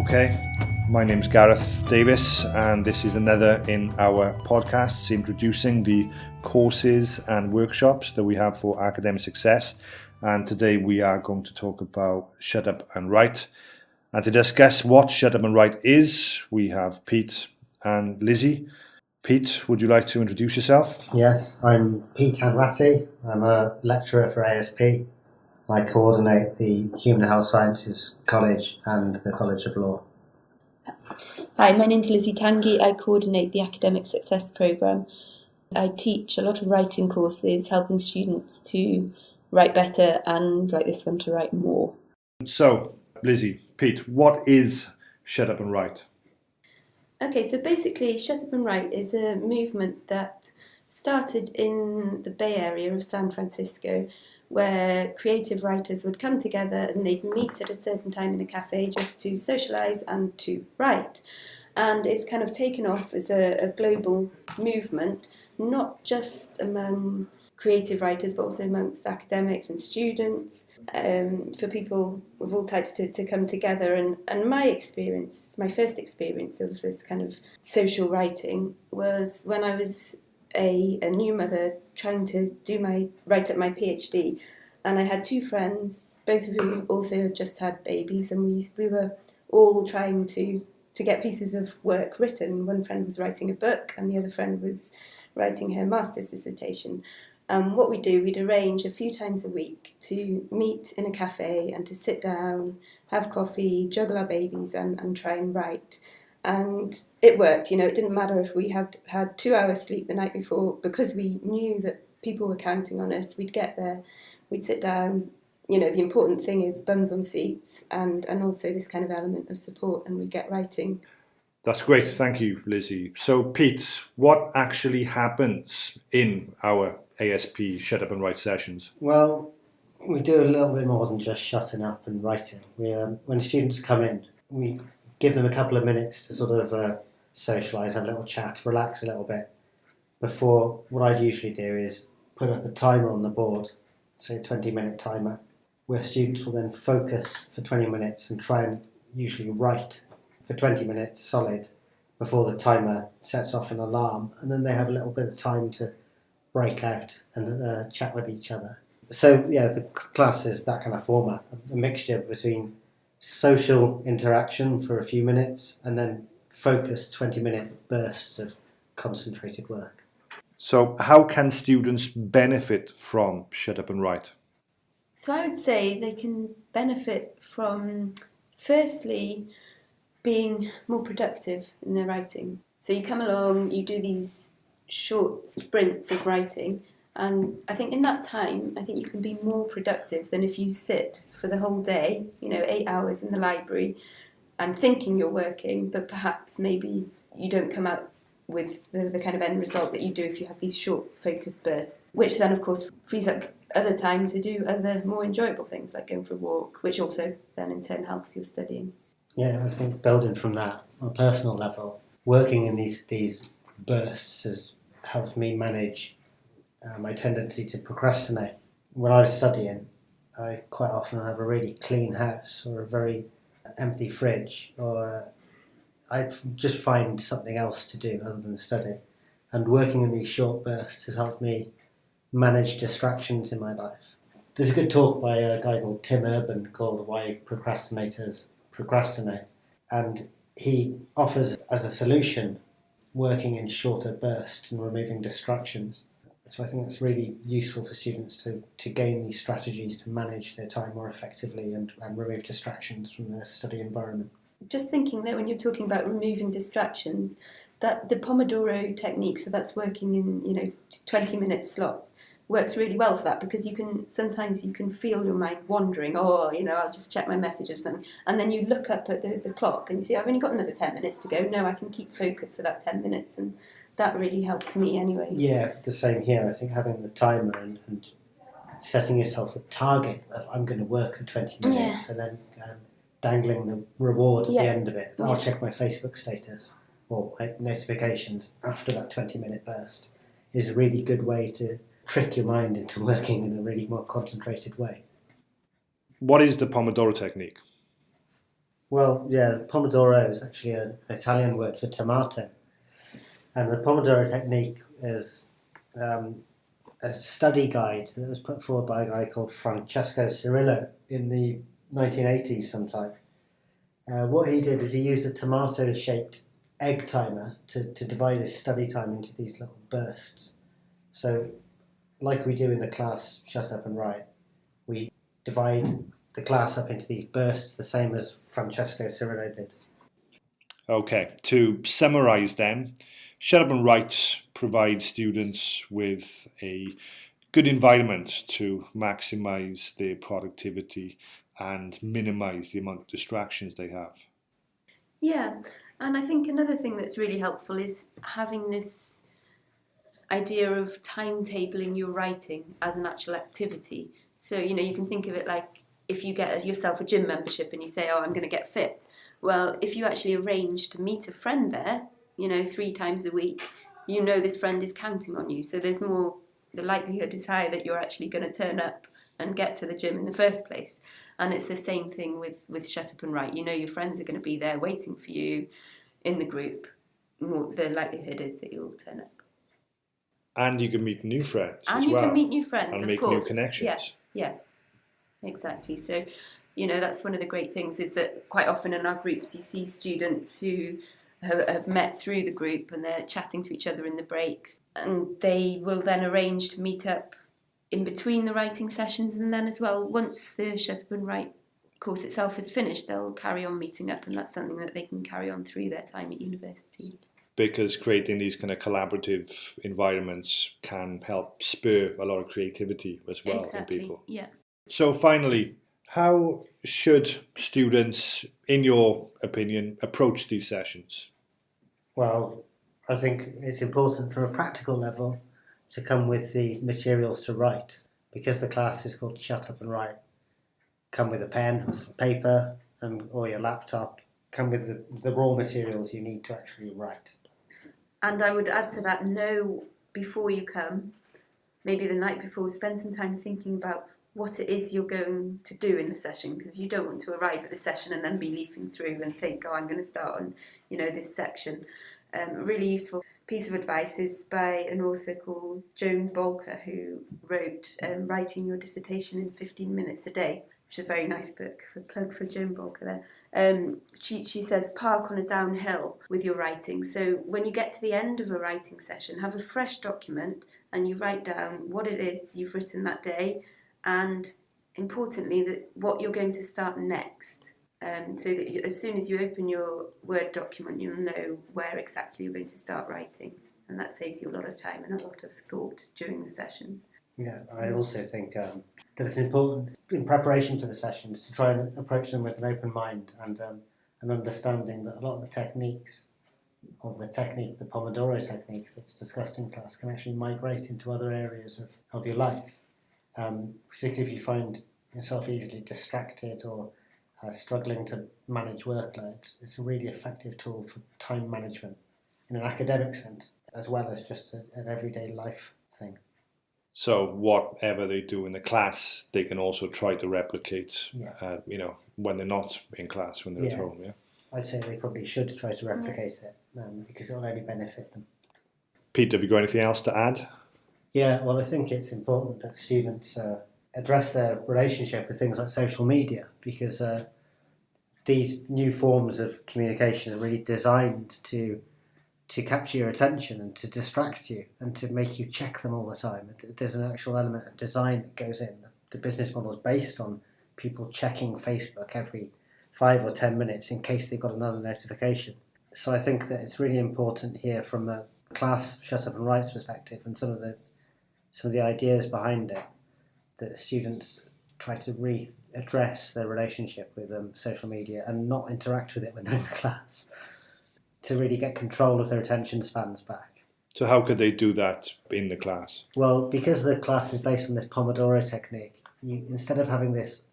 Okay, my name's Gareth Davis, and this is another in our podcasts introducing the courses and workshops that we have for academic success. And today we are going to talk about Shut Up and Write. And to discuss what Shut Up and Write is, we have Pete and Lizzie. Pete, would you like to introduce yourself? Yes, I'm Pete Hanratty. I'm a lecturer for ASP. I coordinate the Human Health Sciences College and the College of Law. Hi, my name's Lizzie Tanguy. I coordinate the Academic Success Programme. I teach a lot of writing courses, helping students to write better and, like this one, to write more. So, Lizzie, Pete, what is Shut Up and Write? Okay, so basically Shut Up and Write is a movement that started in the Bay Area of San Francisco, where creative writers would come together and they'd meet at a certain time in a cafe just to socialise and to write. And it's kind of taken off as a global movement, not just among creative writers, but also amongst academics and students, for people of all types to come together. And my experience, my first experience of this kind of social writing was when I was a new mother trying to write up my PhD. And I had two friends, both of whom also had just had babies, and we were all trying to get pieces of work written. One friend was writing a book and the other friend was writing her master's dissertation. What we'd arrange a few times a week to meet in a cafe and to sit down, have coffee, juggle our babies and try and write. And it worked, it didn't matter if we had 2 hours sleep the night before, because we knew that people were counting on us. We'd get there, we'd sit down. The important thing is bums on seats and also this kind of element of support, and we'd get writing. That's great, thank you, Lizzie. So, Pete, what actually happens in our ASP Shut Up and Write sessions? Well, we do a little bit more than just shutting up and writing. When students come in, we give them a couple of minutes to sort of socialise, have a little chat, relax a little bit. Before, what I'd usually do is put up a timer on the board, say a 20-minute timer, where students will then focus for 20 minutes and try and usually write for 20 minutes solid before the timer sets off an alarm, and then they have a little bit of time to break out and chat with each other. So yeah, the class is that kind of format, a mixture between social interaction for a few minutes and then focused 20-minute bursts of concentrated work. So how can students benefit from Shut Up and Write? So I would say they can benefit from, firstly, being more productive in their writing. So you come along, you do these short sprints of writing, and I think in that time, I think you can be more productive than if you sit for the whole day, 8 hours in the library and thinking you're working, but perhaps maybe you don't come out with the kind of end result that you do if you have these short focus bursts, which then of course frees up other time to do other more enjoyable things like going for a walk, which also then in turn helps your studying. Yeah, I think building from that on a personal level, working in these bursts has helped me manage my tendency to procrastinate. When I was studying, I quite often have a really clean house or a very empty fridge, or I just find something else to do other than study. And working in these short bursts has helped me manage distractions in my life. There's a good talk by a guy called Tim Urban called Why Procrastinators Procrastinate. And he offers as a solution working in shorter bursts and removing distractions. So I think that's really useful for students to gain these strategies to manage their time more effectively and remove distractions from their study environment. Just thinking that when you're talking about removing distractions, that the Pomodoro technique, so that's working in 20-minute slots, works really well for that, because sometimes you can feel your mind wandering. I'll just check my messages, and then you look up at the clock and you see, I've only got another 10 minutes to go. No, I can keep focused for that 10 minutes, and that really helps me anyway. Yeah, the same here. I think having the timer and setting yourself a target of I'm going to work for 20 minutes and then dangling the reward at the end of it. I'll check my Facebook status or my notifications after that 20-minute burst is a really good way to trick your mind into working in a really more concentrated way. What is the Pomodoro technique? Well, yeah, Pomodoro is actually an Italian word for tomato. And the Pomodoro technique is a study guide that was put forward by a guy called Francesco Cirillo in the 1980s sometime. What he did is he used a tomato-shaped egg timer to divide his study time into these little bursts. So, like we do in the class Shut Up and Write, we divide the class up into these bursts, the same as Francesco Cirillo did. Okay, to summarise then, Shut Up and Write provides students with a good environment to maximise their productivity and minimise the amount of distractions they have. Yeah, and I think another thing that's really helpful is having this idea of timetabling your writing as an actual activity. So, you can think of it like if you get yourself a gym membership and you say, oh, I'm going to get fit. Well, if you actually arrange to meet a friend there, 3 times a week, this friend is counting on you. So the likelihood is high that you're actually going to turn up and get to the gym in the first place. And it's the same thing with Shut Up and Write. Your friends are going to be there waiting for you in the group. The likelihood is that you'll turn up. And you can meet new friends and as well. And you can meet new friends, and of make course. new connections. Yeah, exactly. So, that's one of the great things is that quite often in our groups you see students who have met through the group and they're chatting to each other in the breaks, and they will then arrange to meet up in between the writing sessions, and then as well, once the Shut Up and Write course itself is finished, they'll carry on meeting up, and that's something that they can carry on through their time at university. Because creating these kind of collaborative environments can help spur a lot of creativity as well in people. Yeah. So finally, how should students, in your opinion, approach these sessions? Well, I think it's important from a practical level to come with the materials to write. Because the class is called Shut Up and Write, come with a pen or some paper or your laptop. Come with the raw materials you need to actually write. And I would add to that, know before you come, maybe the night before, spend some time thinking about what it is you're going to do in the session, because you don't want to arrive at the session and then be leafing through and think, oh, I'm going to start on, this section. A really useful piece of advice is by an author called Joan Bolker, who wrote Writing Your Dissertation in 15 Minutes a Day, which is a very nice book. A plug for Joan Bolker there. She says, park on a downhill with your writing. So when you get to the end of a writing session, have a fresh document and you write down what it is you've written that day, and importantly, what you're going to start next. So that as soon as you open your Word document, you'll know where exactly you're going to start writing. And that saves you a lot of time and a lot of thought during the sessions. Yeah, I also think that it's important in preparation for the sessions to try and approach them with an open mind and an understanding that a lot of the techniques of the Pomodoro technique that's discussed in class can actually migrate into other areas of your life. Particularly if you find yourself easily distracted or struggling to manage workloads, it's a really effective tool for time management in an academic sense, as well as just an everyday life thing. So whatever they do in the class, they can also try to replicate, when they're not in class, when they're at home, yeah? I'd say they probably should try to replicate it, because it will only benefit them. Pete, have you got anything else to add? Yeah, well, I think it's important that students address their relationship with things like social media, because these new forms of communication are really designed to capture your attention and to distract you and to make you check them all the time. There's an actual element of design that goes in. The business model is based on people checking Facebook every 5 or 10 minutes in case they've got another notification. So I think that it's really important here from a class Shut Up and Write's perspective, and some of the ideas behind it, that students try to readdress their relationship with social media and not interact with it when they're in the class, to really get control of their attention spans back. So how could they do that in the class? Well, because the class is based on this Pomodoro technique, instead of having this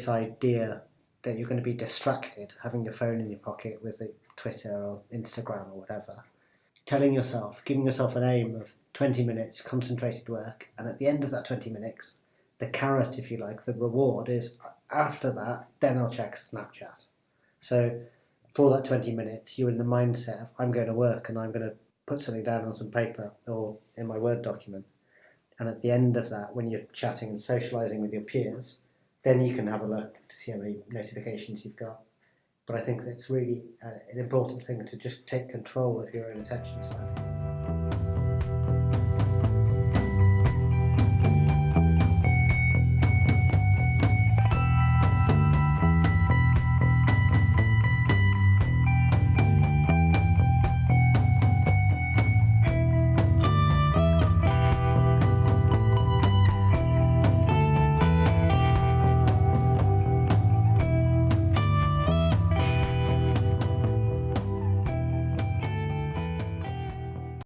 idea that you're going to be distracted, having your phone in your pocket with the Twitter or Instagram or whatever, giving yourself an aim of 20 minutes concentrated work, and at the end of that 20 minutes, the carrot, if you like, the reward is, after that, then I'll check Snapchat. So for that 20 minutes, you're in the mindset of I'm going to work and I'm going to put something down on some paper or in my Word document. And at the end of that, when you're chatting and socialising with your peers, then you can have a look to see how many notifications you've got. But I think that it's really an important thing to just take control of your own attention span.